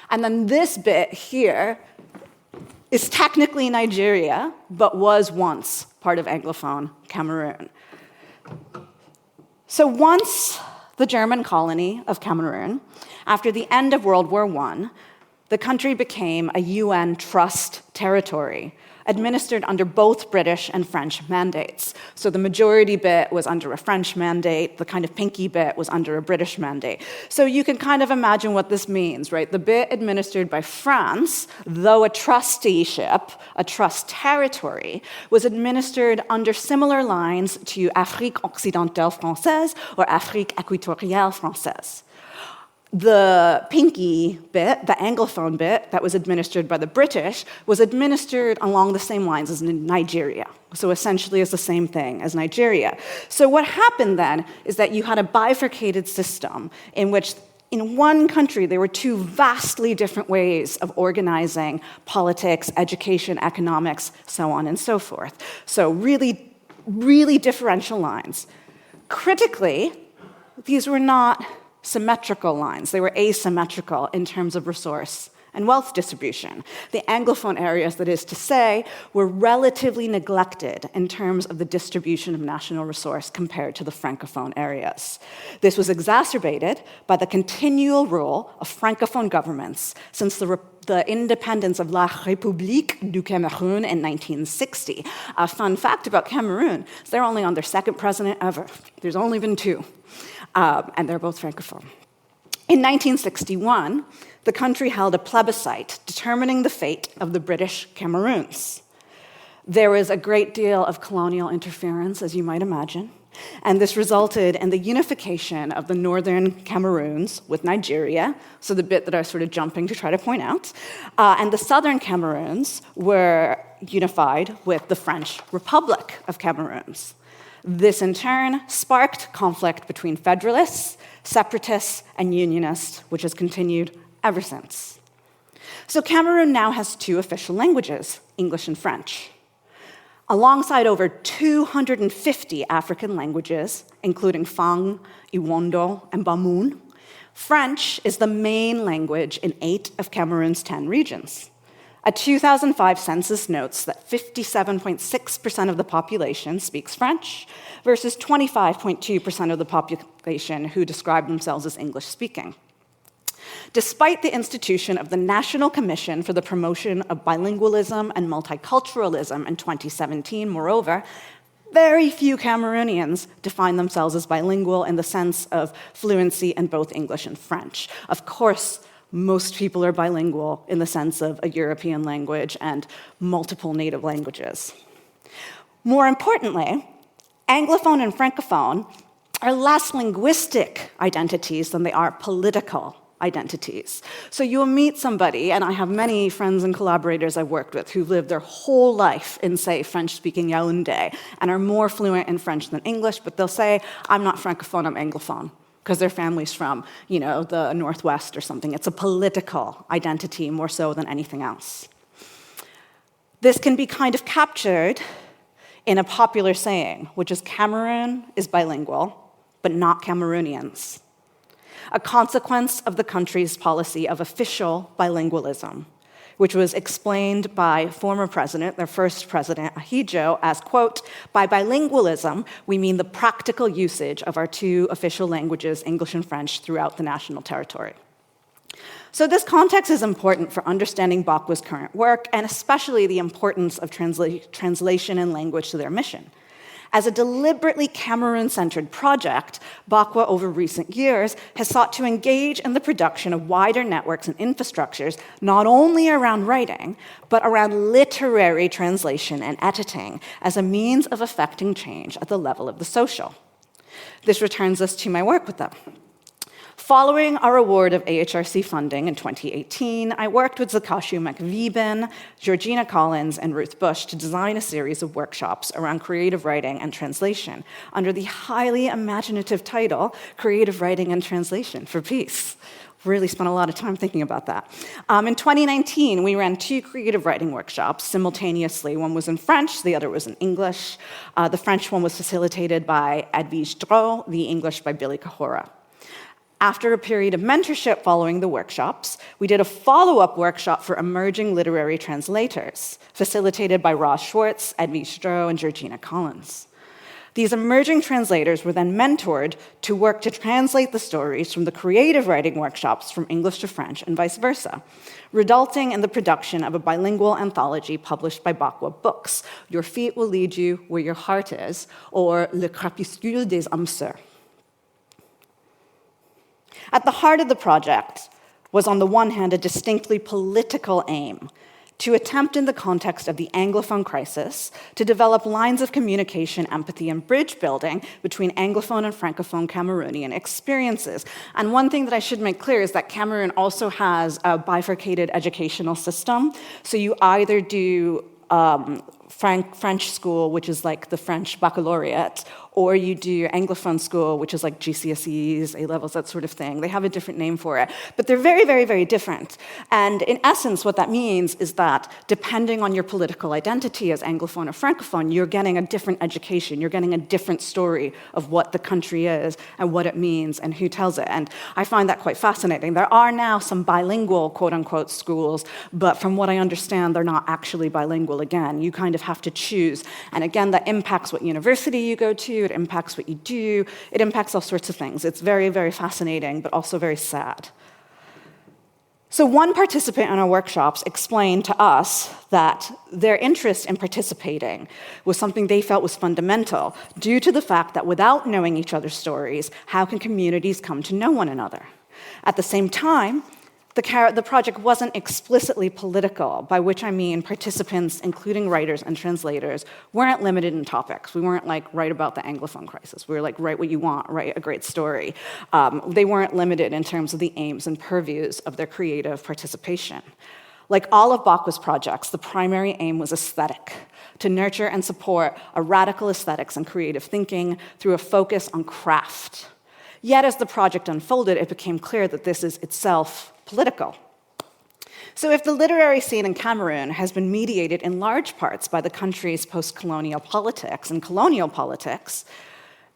And then this bit here is technically Nigeria, but was once part of Anglophone Cameroon. So once the German colony of Cameroon, after the end of World War I, the country became a UN trust territory, administered under both British and French mandates. So the majority bit was under a French mandate, the kind of pinky bit was under a British mandate. So you can kind of imagine what this means, right? The bit administered by France, though a trusteeship, a trust territory, was administered under similar lines to Afrique occidentale française or Afrique équatoriale française. The pinky bit, the Anglophone bit that was administered by the British, was administered along the same lines as in Nigeria. So essentially it's the same thing as Nigeria. So what happened then is that you had a bifurcated system in which in one country there were 2 vastly different ways of organizing politics, education, economics, so on and so forth. So really, really differential lines. Critically, these were not symmetrical lines. They were asymmetrical in terms of resource and wealth distribution. The Anglophone areas, that is to say, were relatively neglected in terms of the distribution of national resource compared to the Francophone areas. This was exacerbated by the continual rule of Francophone governments since the independence of La République du Cameroun in 1960. A fun fact about Cameroon is they're only on their 2nd president ever. There's only been 2. And they're both Francophone. In 1961, the country held a plebiscite determining the fate of the British Cameroons. There was a great deal of colonial interference, as you might imagine, and this resulted in the unification of the northern Cameroons with Nigeria, so the bit that I was sort of jumping to try to point out, and the southern Cameroons were unified with the French Republic of Cameroons. This, in turn, sparked conflict between federalists, separatists, and unionists, which has continued ever since. So Cameroon now has 2 official languages, English and French. Alongside over 250 African languages, including Fang, Iwondo, and Bamoun, French is the main language in 8 of Cameroon's 10 regions. A 2005 census notes that 57.6% of the population speaks French versus 25.2% of the population who describe themselves as English-speaking. Despite the institution of the National Commission for the Promotion of Bilingualism and Multiculturalism in 2017, moreover, very few Cameroonians define themselves as bilingual in the sense of fluency in both English and French. Of course, most people are bilingual in the sense of a European language and multiple native languages. More importantly, Anglophone and Francophone are less linguistic identities than they are political identities. So you'll meet somebody, and I have many friends and collaborators I've worked with who've lived their whole life in, say, French-speaking Yaoundé and are more fluent in French than English, but they'll say, I'm not Francophone, I'm Anglophone, because their family's from, the Northwest or something. It's a political identity more so than anything else. This can be kind of captured in a popular saying, which is Cameroon is bilingual, but not Cameroonians. a consequence of the country's policy of official bilingualism, which was explained by former president, their first president, Ahidjo, as, quote, by bilingualism, we mean the practical usage of our two official languages, English and French, throughout the national territory. So this context is important for understanding Bakwa's current work, and especially the importance of translation and language to their mission. As a deliberately Cameroon-centered project, Bakwa over recent years has sought to engage in the production of wider networks and infrastructures, not only around writing, but around literary translation and editing as a means of effecting change at the level of the social. This returns us to my work with them. Following our award of AHRC funding in 2018, I worked with Zakashu McVieben, Georgina Collins, and Ruth Bush to design a series of workshops around creative writing and translation under the highly imaginative title, Creative Writing and Translation for Peace. Really spent a lot of time thinking about that. In 2019, we ran 2 creative writing workshops simultaneously. One was in French, the other was in English. The French one was facilitated by Edwige Dro, the English by Billy Kahora. After a period of mentorship following the workshops, we did a follow-up workshop for emerging literary translators, facilitated by Ross Schwartz, Edwige Dro, and Georgina Collins. These emerging translators were then mentored to work to translate the stories from the creative writing workshops from English to French and vice versa, resulting in the production of a bilingual anthology published by Bakwa Books, Your Feet Will Lead You Where Your Heart Is, or Le Crépuscule des âmes sœurs. At the heart of the project was, on the one hand, a distinctly political aim to attempt, in the context of the Anglophone crisis, to develop lines of communication, empathy, and bridge building between Anglophone and Francophone Cameroonian experiences. And one thing that I should make clear is that Cameroon also has a bifurcated educational system. So you either do French school, which is like the French baccalaureate, or you do Anglophone school, which is like GCSEs, A-levels, that sort of thing. They have a different name for it. But they're very, very, very different. And in essence, what that means is that depending on your political identity as Anglophone or Francophone, you're getting a different education. You're getting a different story of what the country is and what it means and who tells it. And I find that quite fascinating. There are now some bilingual, quote-unquote, schools, but from what I understand, they're not actually bilingual again. You kind of have to choose. And again, that impacts what university you go to. It impacts what you do. It impacts all sorts of things. It's very, very fascinating, but also very sad. So one participant in our workshops explained to us that their interest in participating was something they felt was fundamental due to the fact that without knowing each other's stories, how can communities come to know one another? At the same time, the project wasn't explicitly political, by which I mean participants, including writers and translators, weren't limited in topics. We weren't like, write about the Anglophone crisis. We were like, write what you want, write a great story. They weren't limited in terms of the aims and purviews of their creative participation. Like all of Bakwa's projects, the primary aim was aesthetic, to nurture and support a radical aesthetics and creative thinking through a focus on craft. Yet as the project unfolded, it became clear that this is itself political. So if the literary scene in Cameroon has been mediated in large parts by the country's post-colonial politics and colonial politics,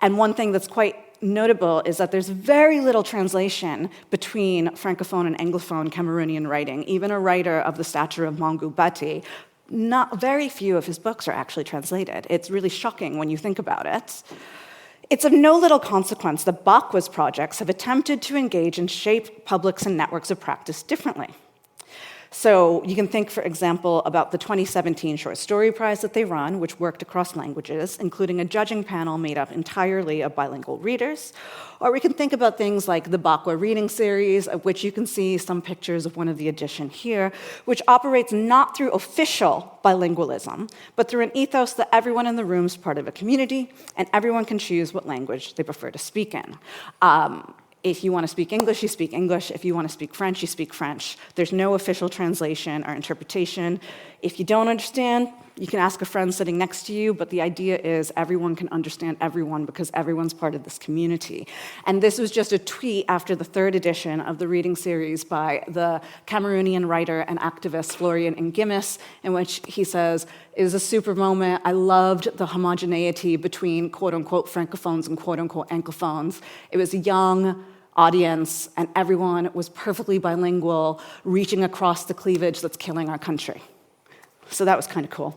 and one thing that's quite notable is that there's very little translation between Francophone and Anglophone Cameroonian writing. Even a writer of the stature of Mongu Bati, very few of his books are actually translated. It's really shocking when you think about it. It's of no little consequence that Bakwa's projects have attempted to engage and shape publics and networks of practice differently. So you can think, for example, about the 2017 Short Story Prize that they run, which worked across languages, including a judging panel made up entirely of bilingual readers. Or we can think about things like the Bakwa Reading Series, of which you can see some pictures of one of the edition here, which operates not through official bilingualism, but through an ethos that everyone in the room is part of a community, and everyone can choose what language they prefer to speak in. If you want to speak English, you speak English. If you want to speak French, you speak French. There's no official translation or interpretation. If you don't understand, you can ask a friend sitting next to you, but the idea is everyone can understand everyone because everyone's part of this community. And this was just a tweet after the 3rd edition of the reading series by the Cameroonian writer and activist Florian Ngugi, in which he says, it was a super moment. I loved the homogeneity between quote-unquote Francophones and quote-unquote Anglophones. It was young, audience, and everyone was perfectly bilingual, reaching across the cleavage that's killing our country. So that was kind of cool.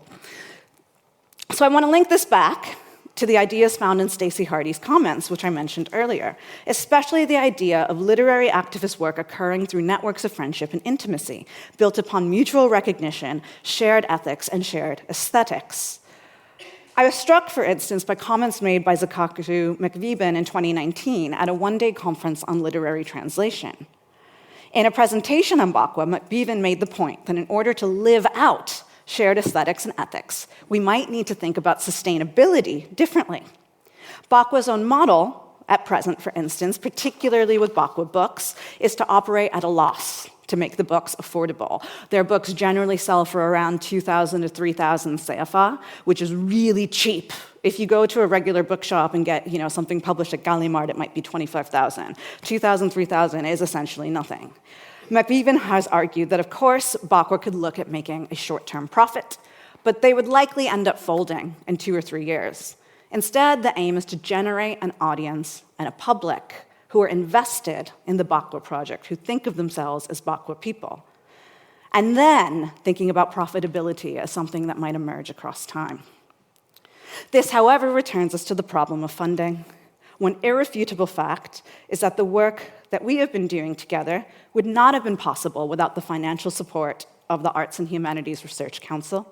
So I want to link this back to the ideas found in Stacey Hardy's comments, which I mentioned earlier, especially the idea of literary activist work occurring through networks of friendship and intimacy, built upon mutual recognition, shared ethics, and shared aesthetics. I was struck, for instance, by comments made by Zakaku McVieben in 2019 at a one-day conference on literary translation. In a presentation on Bakwa, McVieben made the point that in order to live out shared aesthetics and ethics, we might need to think about sustainability differently. Bakwa's own model, at present, for instance, particularly with Bakwa books, is to operate at a loss to make the books affordable. Their books generally sell for around 2,000 to 3,000 CFA, which is really cheap. If you go to a regular bookshop and get something published at Gallimard, it might be 25,000. 2,000, 3,000 is essentially nothing. McVieben has argued that, of course, Bakwa could look at making a short-term profit, but they would likely end up folding in 2 or 3 years. Instead, the aim is to generate an audience and a public who are invested in the Bakwa project, who think of themselves as Bakwa people, and then thinking about profitability as something that might emerge across time. This, however, returns us to the problem of funding. One irrefutable fact is that the work that we have been doing together would not have been possible without the financial support of the Arts and Humanities Research Council,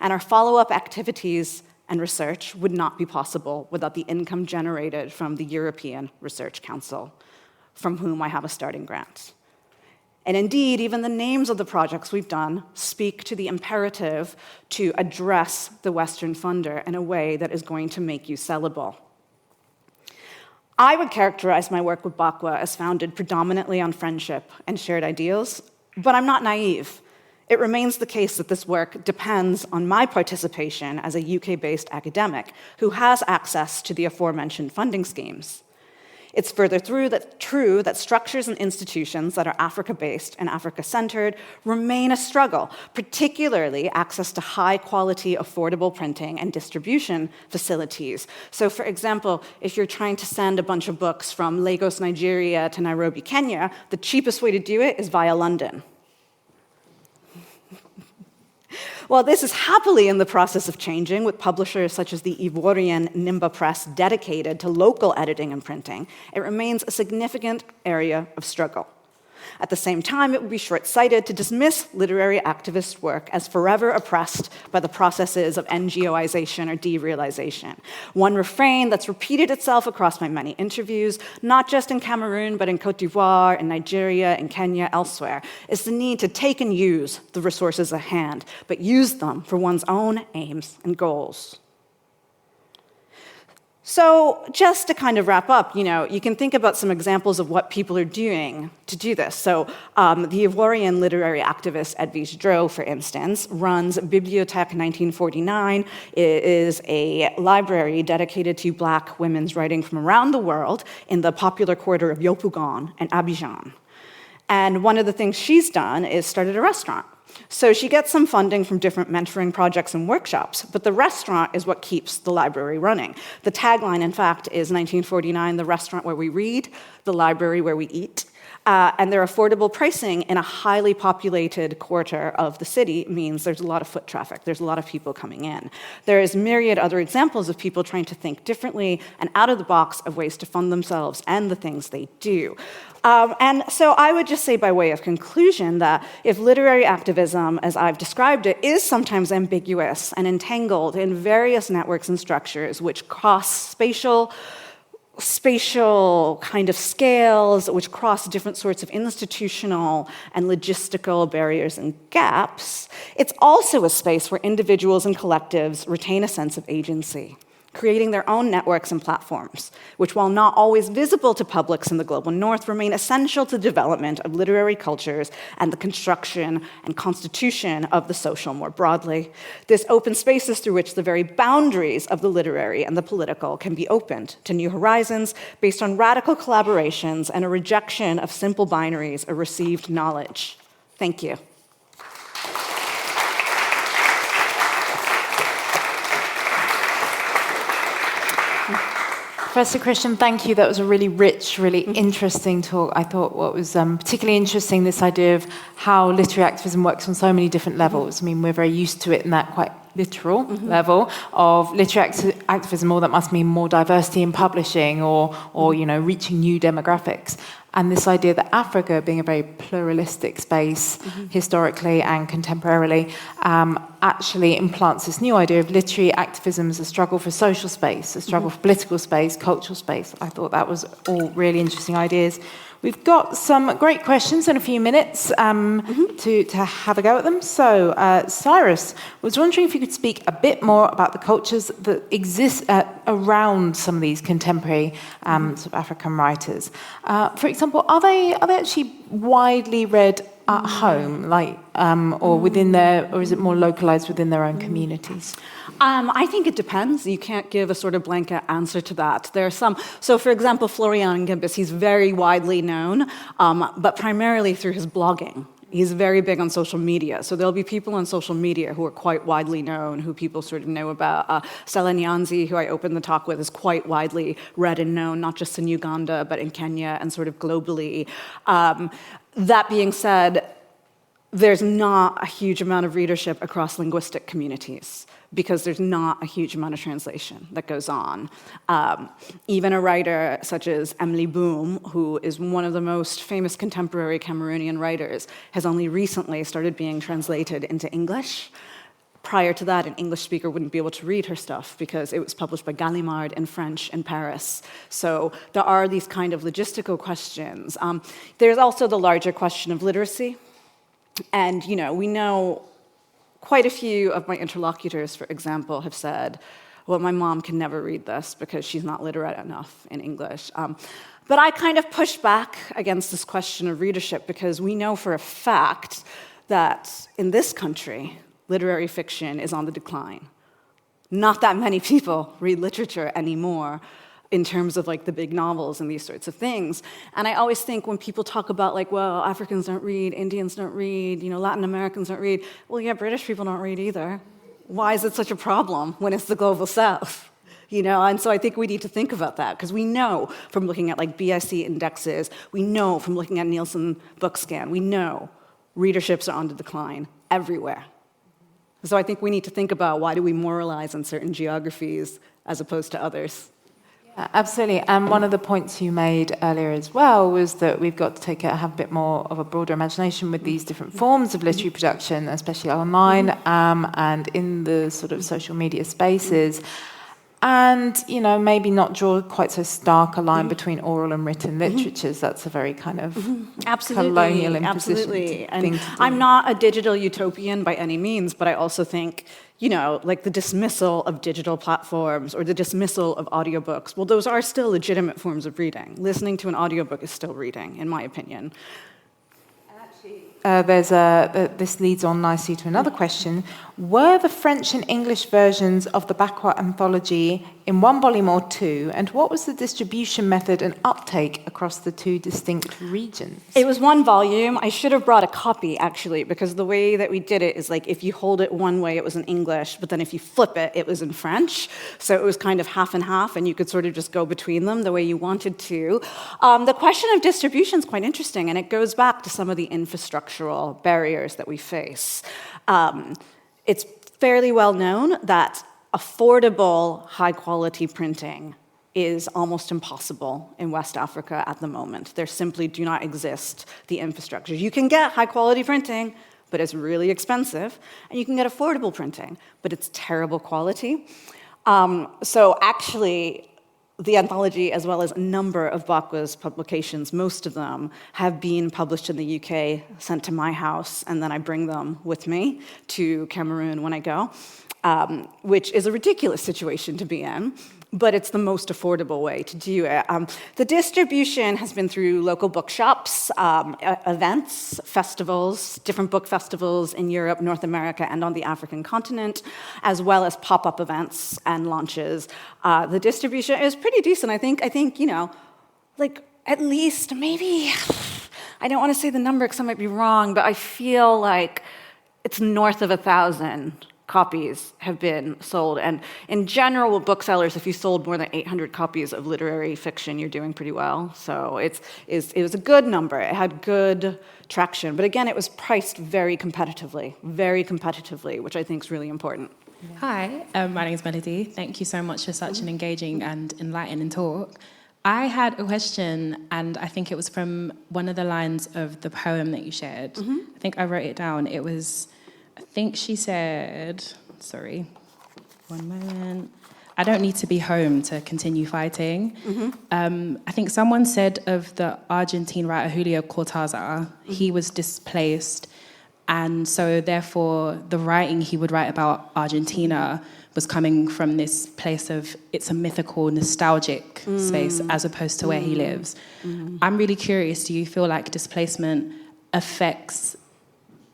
and our follow-up activities and research would not be possible without the income generated from the European Research Council, from whom I have a starting grant. And indeed, even the names of the projects we've done speak to the imperative to address the Western funder in a way that is going to make you sellable. I would characterize my work with Bakwa as founded predominantly on friendship and shared ideals, but I'm not naive. It remains the case that this work depends on my participation as a UK-based academic who has access to the aforementioned funding schemes. It's further true that structures and institutions that are Africa-based and Africa-centered remain a struggle, particularly access to high-quality, affordable printing and distribution facilities. So, for example, if you're trying to send a bunch of books from Lagos, Nigeria to Nairobi, Kenya, the cheapest way to do it is via London. While this is happily in the process of changing, with publishers such as the Ivorian Nimba Press dedicated to local editing and printing, it remains a significant area of struggle. At the same time, it would be short-sighted to dismiss literary activist work as forever oppressed by the processes of NGOization or derealization. One refrain that's repeated itself across my many interviews, not just in Cameroon, but in Cote d'Ivoire, in Nigeria, in Kenya, elsewhere, is the need to take and use the resources at hand, but use them for one's own aims and goals. So just to kind of wrap up, you can think about some examples of what people are doing to do this. So the Ivorian literary activist Edwige Dro, for instance, runs Bibliothèque 1949. It is a library dedicated to Black women's writing from around the world in the popular quarter of Yopougon and Abidjan. And one of the things she's done is started a restaurant. So she gets some funding from different mentoring projects and workshops, but the restaurant is what keeps the library running. The tagline, in fact, is 1949, the restaurant where we read, the library where we eat. And their affordable pricing in a highly populated quarter of the city means there's a lot of foot traffic, there's a lot of people coming in. There is myriad other examples of people trying to think differently and out of the box of ways to fund themselves and the things they do. And so I would just say by way of conclusion that if literary activism, as I've described it, is sometimes ambiguous and entangled in various networks and structures which cross spatial kind of scales, which cross different sorts of institutional and logistical barriers and gaps, it's also a space where individuals and collectives retain a sense of agency, creating their own networks and platforms, which, while not always visible to publics in the global north, remain essential to the development of literary cultures and the construction and constitution of the social more broadly. This opens spaces through which the very boundaries of the literary and the political can be opened to new horizons based on radical collaborations and a rejection of simple binaries or received knowledge. Thank you. Professor Krishnan, thank you. That was a really rich, really interesting talk. I thought what was particularly interesting, this idea of how literary activism works on so many different levels. I mean, we're very used to it in that quite literal level of literary activism, or that must mean more diversity in publishing or reaching new demographics. And this idea that Africa, being a very pluralistic space historically and contemporarily, actually implants this new idea of literary activism as a struggle for social space, a struggle for political space, cultural space. I thought that was all really interesting ideas. We've got some great questions in a few minutes to have a go at them. So, Cyrus, was wondering if you could speak a bit more about the cultures that exist around some of these contemporary sort of African writers. For example, are they actually widely read at home, or within or is it more localized within their own communities? I think it depends. You can't give a sort of blanket answer to that. There are some. So, for example, Florian Gimbus, he's very widely known, but primarily through his blogging. He's very big on social media. So there'll be people on social media who are quite widely known, who people sort of know about. Stella Nyanzi, who I opened the talk with, is quite widely read and known, not just in Uganda, but in Kenya and sort of globally. That being said, there's not a huge amount of readership across linguistic communities, because there's not a huge amount of translation that goes on. Even a writer such as Emily Boom, who is one of the most famous contemporary Cameroonian writers, has only recently started being translated into English. Prior to that, an English speaker wouldn't be able to read her stuff because it was published by Gallimard in French in Paris. So there are these kind of logistical questions. There's also the larger question of literacy. And, we know quite a few of my interlocutors, for example, have said, well, my mom can never read this because she's not literate enough in English. But I kind of push back against this question of readership, because we know for a fact that in this country, literary fiction is on the decline. Not that many people read literature anymore in terms of the big novels and these sorts of things. And I always think when people talk about well, Africans don't read, Indians don't read, Latin Americans don't read, well, yeah, British people don't read either. Why is it such a problem when it's the global South? And so I think we need to think about that, because we know from looking at BIC indexes, we know from looking at Nielsen Bookscan, we know readerships are on the decline everywhere. So I think we need to think about, why do we moralize in certain geographies as opposed to others? Absolutely. And one of the points you made earlier as well was that we've got to have a bit more of a broader imagination with these different forms of literary production, especially online and in the sort of social media spaces. And, maybe not draw quite so stark a line between oral and written literatures. That's a very kind of colonial imposition thing to do. I'm not a digital utopian by any means, but I also think, the dismissal of digital platforms or the dismissal of audiobooks, well, those are still legitimate forms of reading. Listening to an audiobook is still reading, in my opinion. This leads on nicely to another question. Were the French and English versions of the Bakwa anthology in one volume or two, and what was the distribution method and uptake across the two distinct regions? It was one volume. I should have brought a copy, actually, because the way that we did it is if you hold it one way, it was in English, but then if you flip it, it was in French. So it was kind of half and half, and you could sort of just go between them the way you wanted to. The question of distribution is quite interesting, and it goes back to some of the infrastructural barriers that we face. It's fairly well known that affordable, high-quality printing is almost impossible in West Africa at the moment. There simply do not exist the infrastructure. You can get high-quality printing, but it's really expensive, and you can get affordable printing, but it's terrible quality. So actually, the anthology, as well as a number of Bakwa's publications, most of them have been published in the UK, sent to my house, and then I bring them with me to Cameroon when I go, which is a ridiculous situation to be in, but it's the most affordable way to do it. The distribution has been through local bookshops, events, festivals, different book festivals in Europe, North America, and on the African continent, as well as pop-up events and launches. The distribution is pretty decent. I think at least maybe, I don't want to say the number because I might be wrong, but I feel like it's north of 1,000 copies have been sold. And in general, with booksellers, if you sold more than 800 copies of literary fiction, you're doing pretty well. So it was a good number. It had good traction. But again, it was priced very competitively, which I think is really important. Hi, my name is Melody. Thank you so much for such an engaging and enlightening talk. I had a question, and I think it was from one of the lines of the poem that you shared. I think I wrote it down. It was, I think she said, sorry, one moment. I don't need to be home to continue fighting. I think someone said of the Argentine writer Julio Cortázar, he was displaced, and so therefore the writing he would write about Argentina was coming from this place of, it's a mythical, nostalgic space as opposed to where he lives. I'm really curious, do you feel like displacement affects,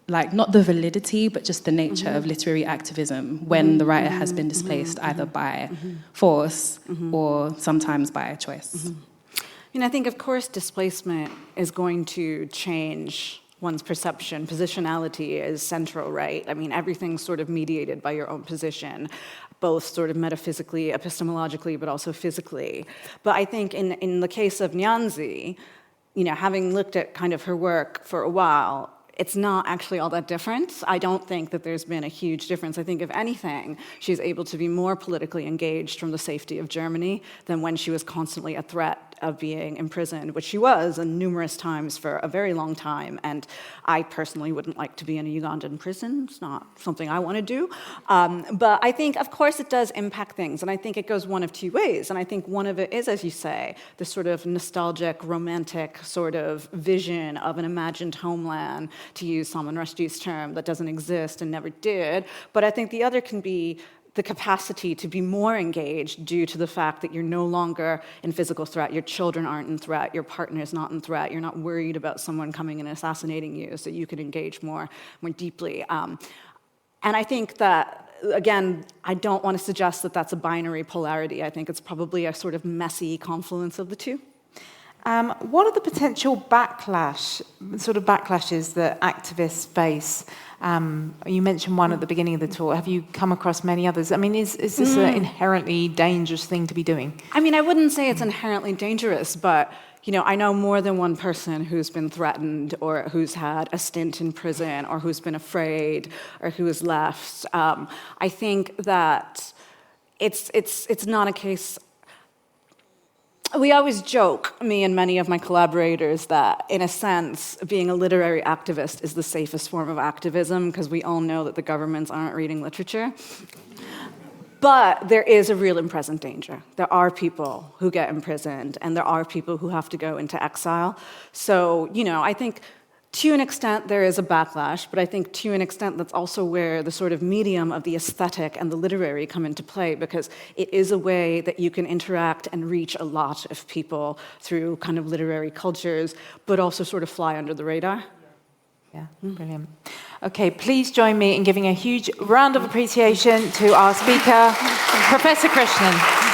like, not the validity, but just the nature of literary activism when the writer has been displaced either by force or sometimes by choice? I think, of course, displacement is going to change one's perception. Positionality is central, right? I mean, everything's sort of mediated by your own position, both sort of metaphysically, epistemologically, but also physically. But I think in the case of Nyanzi, having looked at kind of her work for a while, it's not actually all that different. I don't think that there's been a huge difference. I think, if anything, she's able to be more politically engaged from the safety of Germany than when she was constantly a threat of being imprisoned, which she was, and numerous times for a very long time. And I personally wouldn't like to be in a Ugandan prison. It's not something I want to do. But I think, of course, it does impact things. And I think it goes one of two ways. And I think one of it is, as you say, this sort of nostalgic, romantic sort of vision of an imagined homeland, to use Salman Rushdie's term, that doesn't exist and never did. But I think the other can be the capacity to be more engaged due to the fact that you're no longer in physical threat, your children aren't in threat, your partner is not in threat, you're not worried about someone coming and assassinating you, so you can engage more deeply. And I think that, again, I don't want to suggest that that's a binary polarity. I think it's probably a sort of messy confluence of the two. What are the potential backlashes that activists face? You mentioned one at the beginning of the talk. Have you come across many others? I mean, is this an inherently dangerous thing to be doing? I mean, I wouldn't say it's inherently dangerous, but I know more than one person who's been threatened, or who's had a stint in prison, or who's been afraid, or who has left. I think that it's not a case. We always joke, me and many of my collaborators, that in a sense, being a literary activist is the safest form of activism, because we all know that the governments aren't reading literature. But there is a real and present danger. There are people who get imprisoned, and there are people who have to go into exile. So, I think to an extent there is a backlash, but I think to an extent that's also where the sort of medium of the aesthetic and the literary come into play, because it is a way that you can interact and reach a lot of people through kind of literary cultures, but also sort of fly under the radar. Yeah, brilliant. Okay, please join me in giving a huge round of appreciation to our speaker, Professor Krishnan.